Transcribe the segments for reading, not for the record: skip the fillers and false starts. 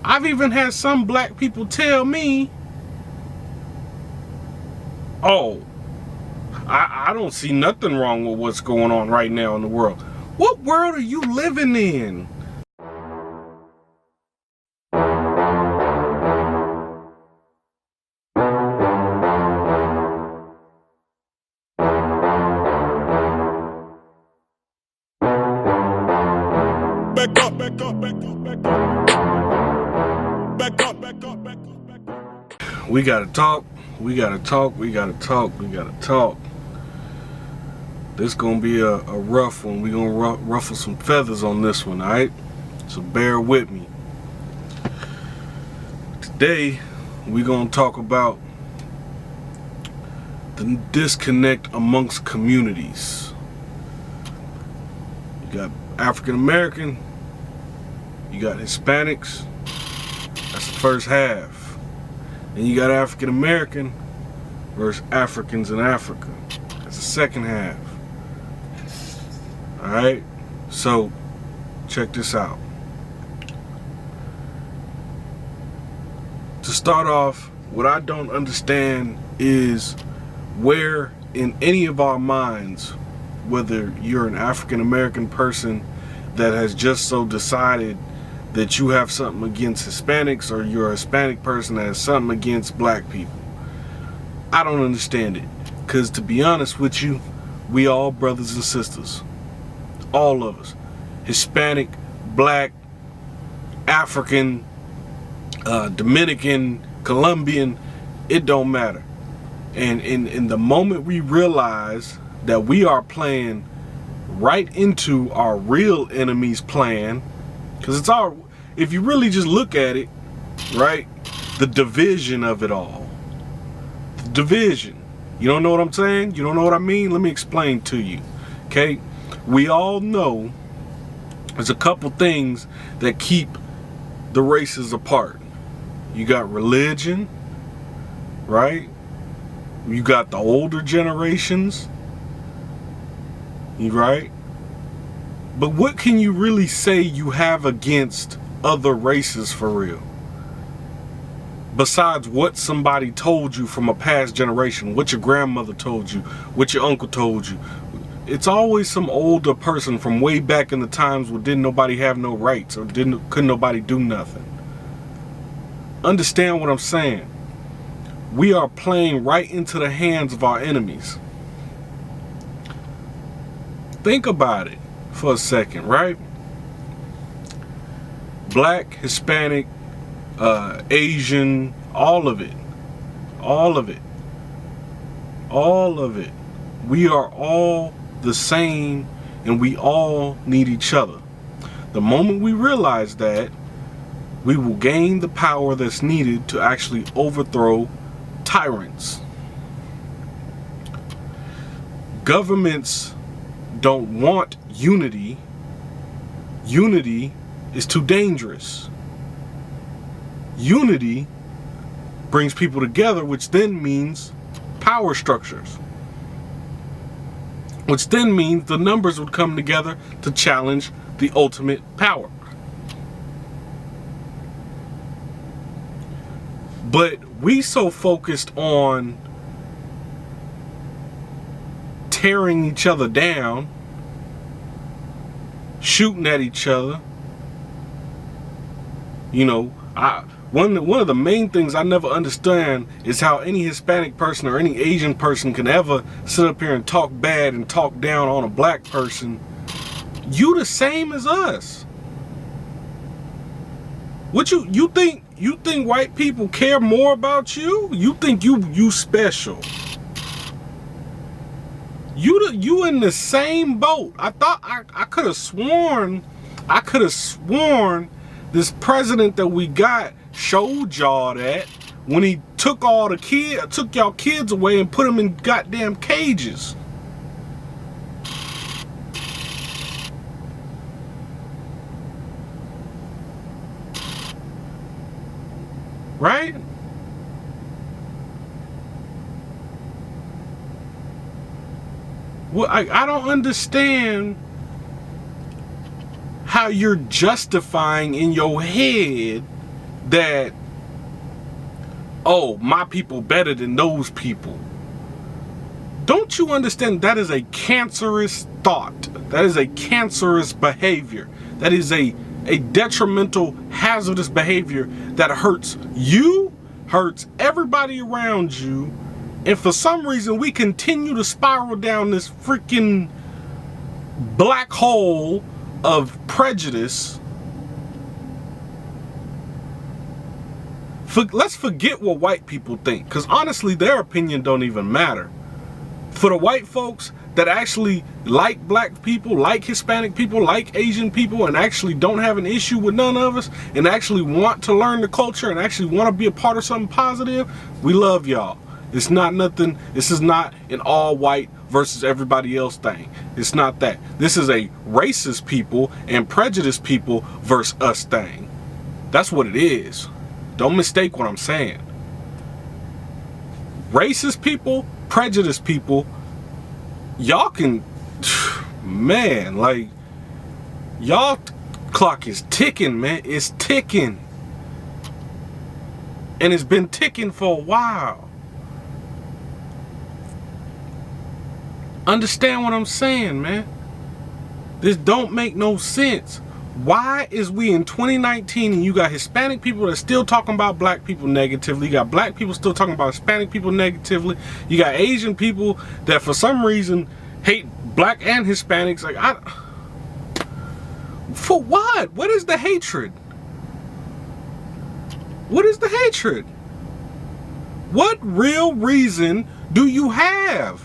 I've even had some black people tell me, oh, I don't see nothing wrong with what's going on right now in the world. What world are you living in? Back up, back up, back up, back up. Back up, back up, back up, back up. We gotta talk. We gotta talk. We gotta talk. We gotta talk. This gonna be a rough one. We gonna ruffle some feathers on this one, alright? So bear with me. Today, we gonna talk about the disconnect amongst communities. You got African American, you got Hispanics, that's the first half. And you got African American versus Africans in Africa, that's the second half. Alright, so check this out. To start off, what I don't understand is where in any of our minds, whether you're an African American person that has just so decided that you have something against Hispanics, or you're a Hispanic person that has something against black people. I don't understand it, because to be honest with you, we all brothers and sisters. All of us. Hispanic, black, African, Dominican, Colombian, it don't matter. And in the moment we realize that we are playing right into our real enemy's plan, because it's our, if you really just look at it, right, the division of it all. The division. You don't know what I'm saying? You don't know what I mean? Let me explain to you. Okay? We all know there's a couple things that keep the races apart. You got religion, right? You got the older generations, right? But what can you really say you have against other races for real? Besides what somebody told you from a past generation, what your grandmother told you, what your uncle told you. It's always some older person from way back in the times where didn't nobody have no rights, or couldn't nobody do nothing. Understand what I'm saying? We are playing right into the hands of our enemies. Think about it for a second, right? Black, Hispanic, Asian, all of it. All of it. All of it. We are all the same, and we all need each other. The moment we realize that, we will gain the power that's needed to actually overthrow tyrants. Governments don't want unity. Unity is too dangerous. Unity brings people together, which then means power structures. Which then means the numbers would come together to challenge the ultimate power. But we so focused on tearing each other down, shooting at each other. You know, one of the main things I never understand is how any Hispanic person or any Asian person can ever sit up here and talk bad and talk down on a black person. You the same as us. What you think white people care more about you? You think you special. You in the same boat. I thought I could have sworn this president that we got showed y'all that when he took y'all kids away and put them in goddamn cages. Right? Well, I don't understand how you're justifying in your head that, oh, my people better than those people. Don't you understand that is a cancerous thought? That is a cancerous behavior. That is a detrimental, hazardous behavior that hurts you, hurts everybody around you, and for some reason we continue to spiral down this freaking black hole of prejudice. Let's forget what white people think, because honestly their opinion don't even matter. For the white folks that actually like black people, like Hispanic people, like Asian people, and actually don't have an issue with none of us, and actually want to learn the culture and actually want to be a part of something positive, we love y'all. It's not nothing, this is not an all white versus everybody else thing. It's not that. This is a racist people and prejudiced people versus us thing. That's what it is. Don't mistake what I'm saying. Racist people, prejudiced people, y'all can, man, like, y'all clock is ticking, man. It's ticking. And it's been ticking for a while. Understand what I'm saying, man? This don't make no sense. Why is we in 2019 and you got Hispanic people that are still talking about black people negatively? You got black people still talking about Hispanic people negatively. You got Asian people that for some reason hate black and Hispanics. Like, for what? What is the hatred? What is the hatred? What real reason do you have?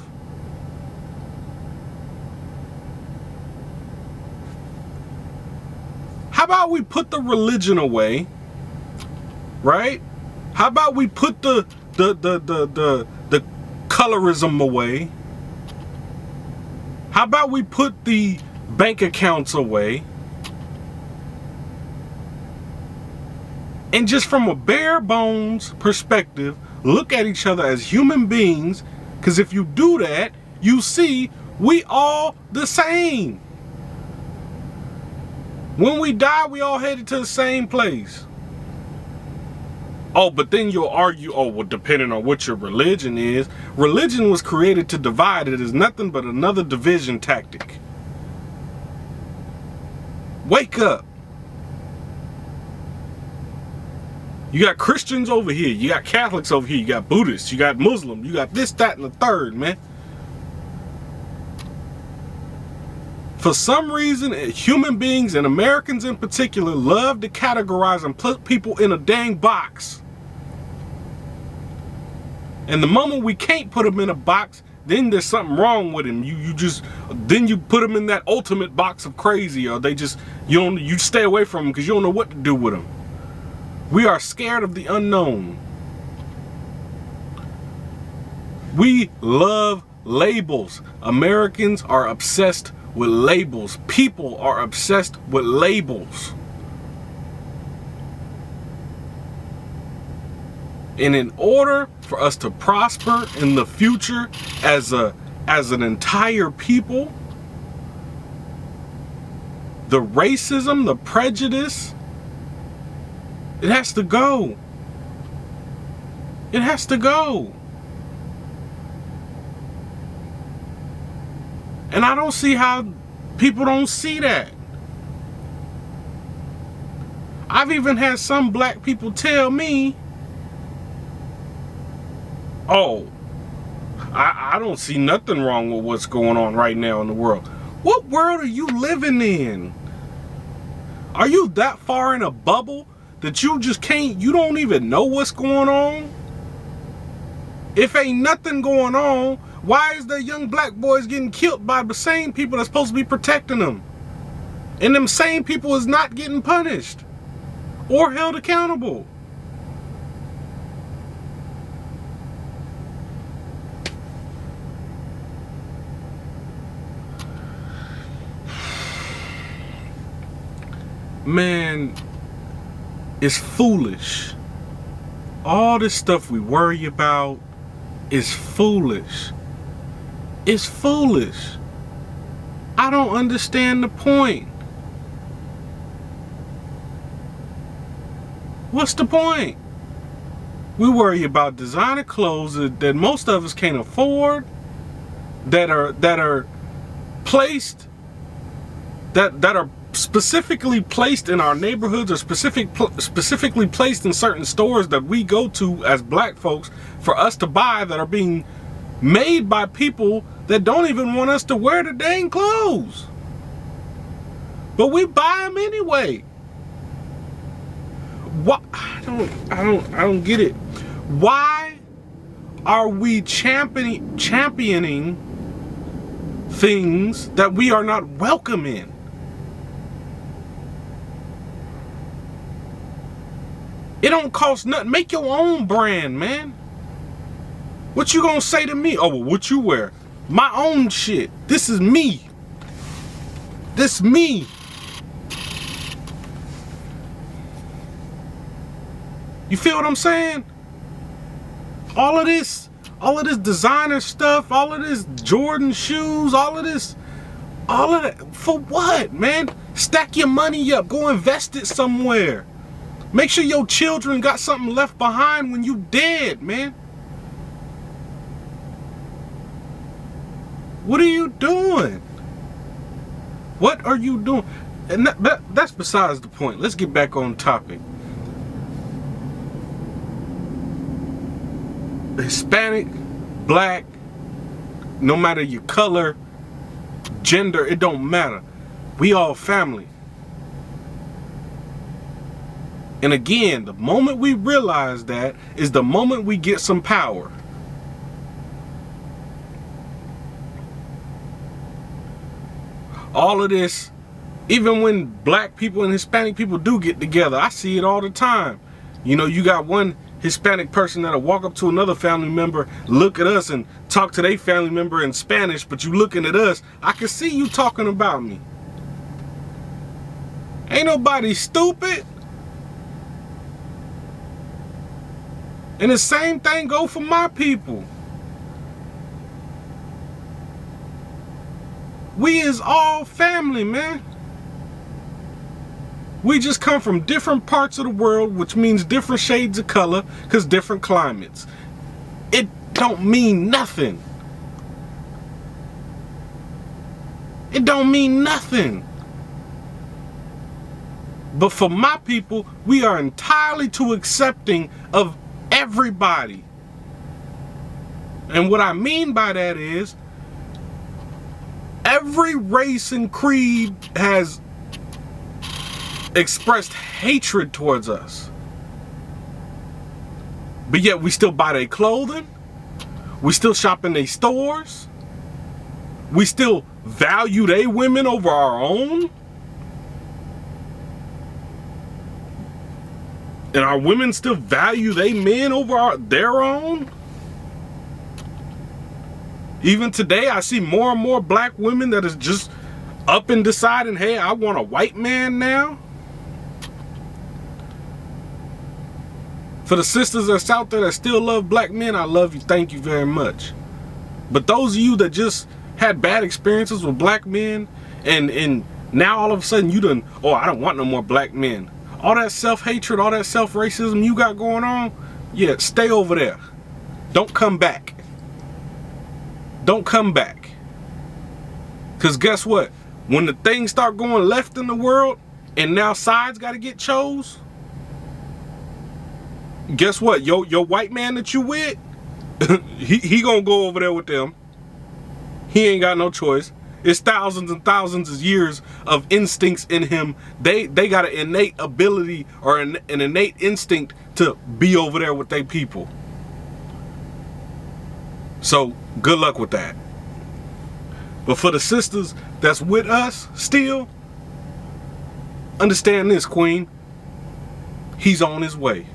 How about we put the religion away, right? How about we put the colorism away? How about we put the bank accounts away? And just from a bare bones perspective, look at each other as human beings, because if you do that, you see we all the same. When we die, we all headed to the same place. Oh, but then you'll argue, oh, well, depending on what your religion is, religion was created to divide. It is nothing but another division tactic. Wake up. You got Christians over here. You got Catholics over here. You got Buddhists. You got Muslims. You got this, that, and the third, man. For some reason, human beings and Americans in particular love to categorize and put people in a dang box. And the moment we can't put them in a box, then there's something wrong with him. Then you put them in that ultimate box of crazy, or you stay away from them because you don't know what to do with them. We are scared of the unknown. We love labels. Americans are obsessed with labels. People are obsessed with labels. And in order for us to prosper in the future as an entire people, the racism, the prejudice, it has to go. It has to go. And I don't see how people don't see that. I've even had some black people tell me, oh, I don't see nothing wrong with what's going on right now in the world. What world are you living in? Are you that far in a bubble that you don't even know what's going on? If ain't nothing going on, why is there young black boys getting killed by the same people that's supposed to be protecting them? And them same people is not getting punished or held accountable. Man, it's foolish. All this stuff we worry about is foolish. It's foolish. I don't understand the point. What's the point? We worry about designer clothes that most of us can't afford, that are placed, that are specifically placed in our neighborhoods, or specifically placed in certain stores that we go to as black folks for us to buy, that are being made by people that don't even want us to wear the dang clothes. But we buy them anyway. What? I don't get it. Why are we championing things that we are not welcome in? It don't cost nothing. Make your own brand, man. What you gonna say to me? Oh, well, what you wear? My own shit. This is me. This me. You feel what I'm saying? All of this designer stuff, all of this Jordan shoes, all of that, for what, man? Stack your money up, go invest it somewhere. Make sure your children got something left behind when you dead, man. What are you doing? What are you doing? And that's besides the point. Let's get back on topic. Hispanic, black, no matter your color, gender, it don't matter. We all family. And again, the moment we realize that is the moment we get some power. All of this, even when black people and Hispanic people do get together, I see it all the time. You know, you got one Hispanic person that'll walk up to another family member, look at us and talk to their family member in Spanish, but you looking at us, I can see you talking about me. Ain't nobody stupid. And the same thing go for my people. We is all family, man. We just come from different parts of the world, which means different shades of color, because different climates. It don't mean nothing. It don't mean nothing. But for my people, we are entirely too accepting of everybody. And what I mean by that is, every race and creed has expressed hatred towards us. But yet we still buy their clothing. We still shop in their stores. We still value their women over our own. And our women still value their men over their own. Even today, I see more and more black women that is just up and deciding, hey, I want a white man now. For the sisters that's out there that still love black men, I love you. Thank you very much. But those of you that just had bad experiences with black men, and now all of a sudden you done, oh, I don't want no more black men. All that self-hatred, all that self-racism you got going on, yeah, stay over there. Don't come back. Don't come back. Because guess what? When the things start going left in the world, and now sides got to get chose, guess what? Your white man that you with, he gonna go over there with them. He ain't got no choice. It's thousands and thousands of years of instincts in him. They got an innate ability or an innate instinct to be over there with their people. So good luck with that. But for the sisters that's with us still, understand this, Queen. He's on his way.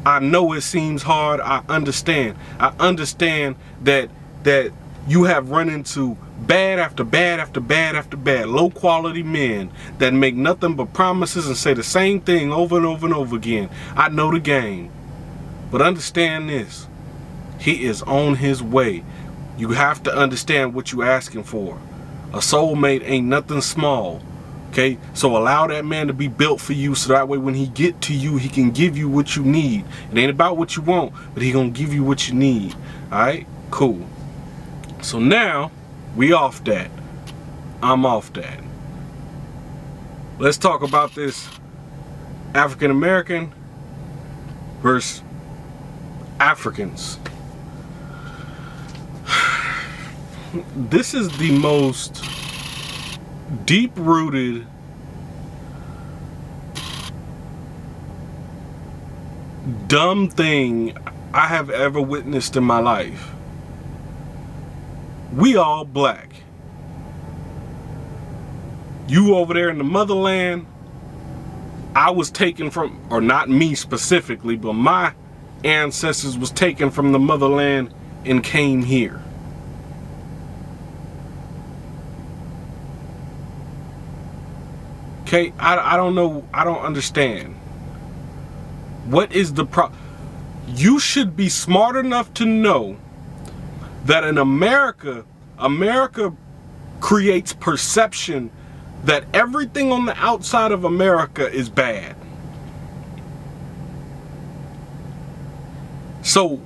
I know it seems hard. I understand. I understand that you have run into bad after bad after bad after bad, low quality men that make nothing but promises and say the same thing over and over and over again. I know the game. But understand this. He is on his way. You have to understand what you're asking for. A soulmate ain't nothing small. Okay, so allow that man to be built for you, so that way when he get to you, he can give you what you need. It ain't about what you want, but he gonna give you what you need. All right, cool. So now we off that. I'm off that. Let's talk about this African American versus Africans. This is the most deep-rooted, dumb thing I have ever witnessed in my life. We all black. You over there in the motherland, I was taken from, or not me specifically, but my ancestors was taken from the motherland and came here. Okay, I don't know, I don't understand. What is the You should be smart enough to know that in America creates perception that everything on the outside of America is bad. So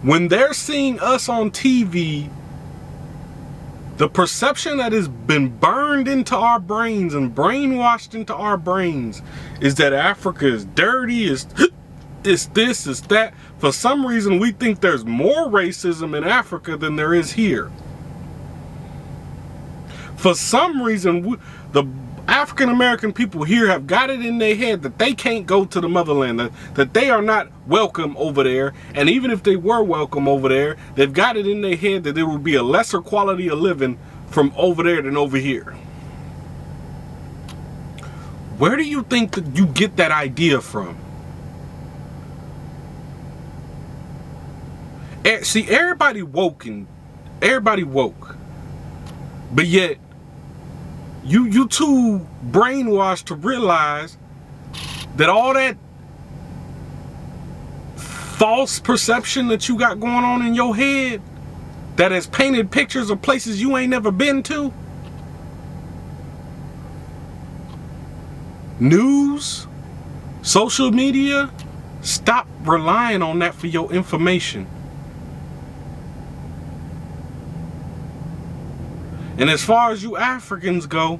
when they're seeing us on TV, the perception that has been burned into our brains and brainwashed into our brains is that Africa is dirty, is this, is that. For some reason, we think there's more racism in Africa than there is here. For some reason, the African American people here have got it in their head that they can't go to the motherland, that they are not welcome over there. And even if they were welcome over there, they've got it in their head that there would be a lesser quality of living from over there than over here. Where do you think that you get that idea from? See, everybody woke, but yet you too brainwashed to realize that all that false perception that you got going on in your head that has painted pictures of places you ain't never been to, news, social media, stop relying on that for your information. And as far as you Africans go,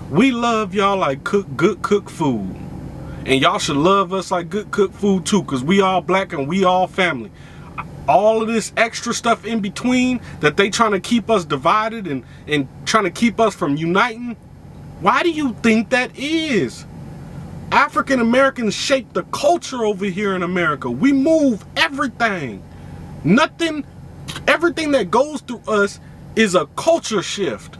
we love y'all like good cooked food. And y'all should love us like good cooked food too, because we all black and we all family. All of this extra stuff in between that they trying to keep us divided and trying to keep us from uniting, why do you think that is? African Americans shape the culture over here in America. We move everything. Everything that goes through us is a culture shift.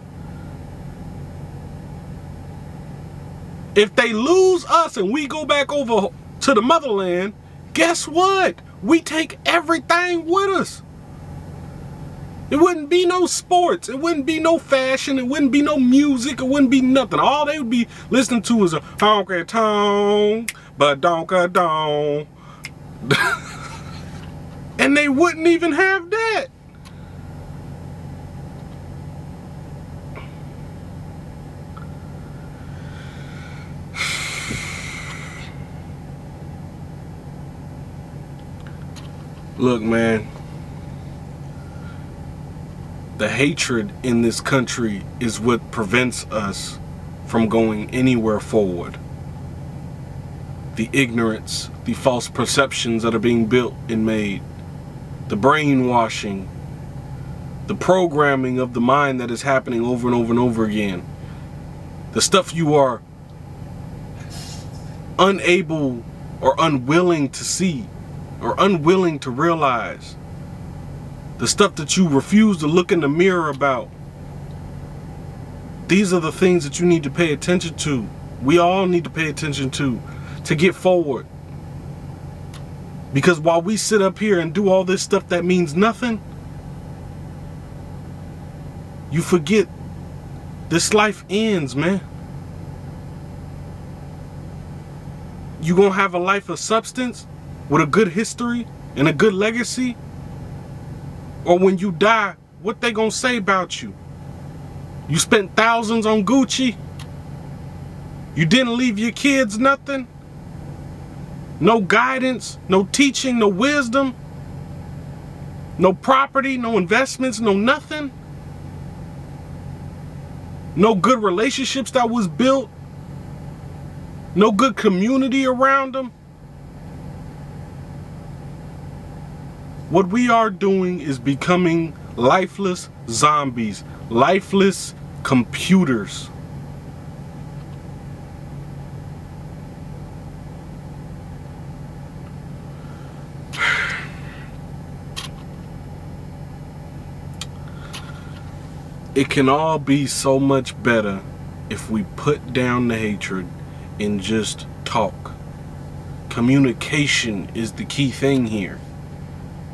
If they lose us and we go back over to the motherland, guess what? We take everything with us. It wouldn't be no sports. It wouldn't be no fashion. It wouldn't be no music. It wouldn't be nothing. All they would be listening to is a honky tonk, but donka don. And they wouldn't even have that. Look, man, the hatred in this country is what prevents us from going anywhere forward. The ignorance, the false perceptions that are being built and made, the brainwashing, the programming of the mind that is happening over and over and over again. The stuff you are unable or unwilling to see or unwilling to realize. The stuff that you refuse to look in the mirror about. These are the things that you need to pay attention to. We all need to pay attention to get forward. Because while we sit up here and do all this stuff that means nothing, you forget this life ends, man. You gonna have a life of substance with a good history and a good legacy? Or when you die, what they gonna say about you? You spent thousands on Gucci? You didn't leave your kids nothing. No guidance, no teaching, no wisdom, no property, no investments, no nothing. No good relationships that was built. No good community around them. What we are doing is becoming lifeless zombies, lifeless computers. It can all be so much better if we put down the hatred and just talk. Communication is the key thing here.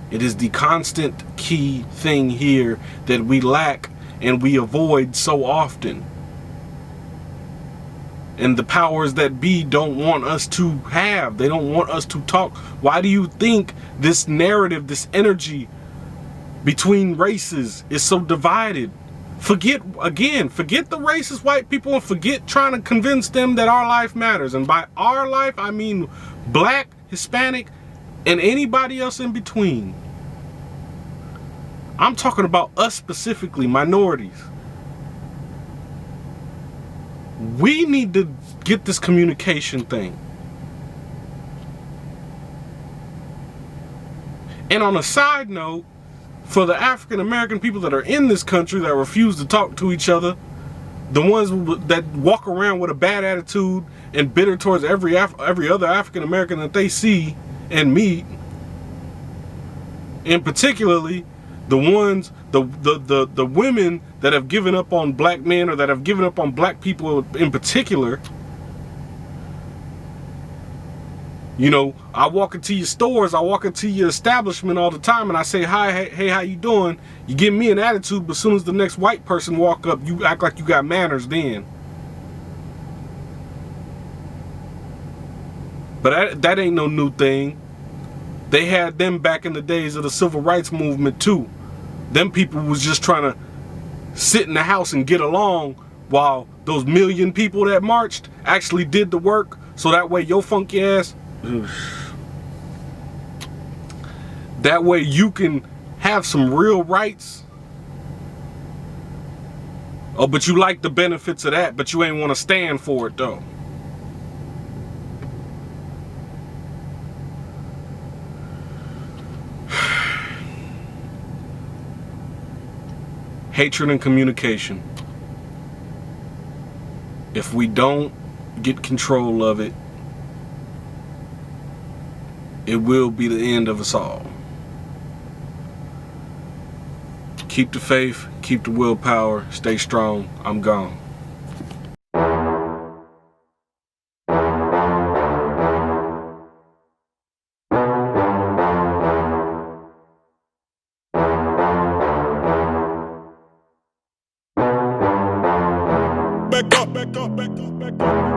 It is the constant key thing here that we lack and we avoid so often. And the powers that be don't want us to have. They don't want us to talk. Why do you think this narrative, this energy between races is so divided? Forget the racist white people and forget trying to convince them that our life matters. And by our life, I mean Black, Hispanic, and anybody else in between. I'm talking about us specifically, minorities. We need to get this communication thing. And on a side note, for the African American people that are in this country that refuse to talk to each other, the ones that walk around with a bad attitude and bitter towards every other African American that they see and meet, and particularly the ones, the women that have given up on black men or that have given up on black people in particular. You know, I walk into your stores, I walk into your establishment all the time and I say, hi, hey, how you doing? You give me an attitude, but as soon as the next white person walk up, you act like you got manners then. But that ain't no new thing. They had them back in the days of the civil rights movement too. Them people was just trying to sit in the house and get along while those million people that marched actually did the work, so that way your funky ass, that way you can have some real rights. Oh, but you like the benefits of that, but you ain't want to stand for it though. Hatred and communication. If we don't get control of it, it will be the end of us all. Keep the faith, keep the willpower, stay strong. I'm gone. Back up, back up, back up, back up.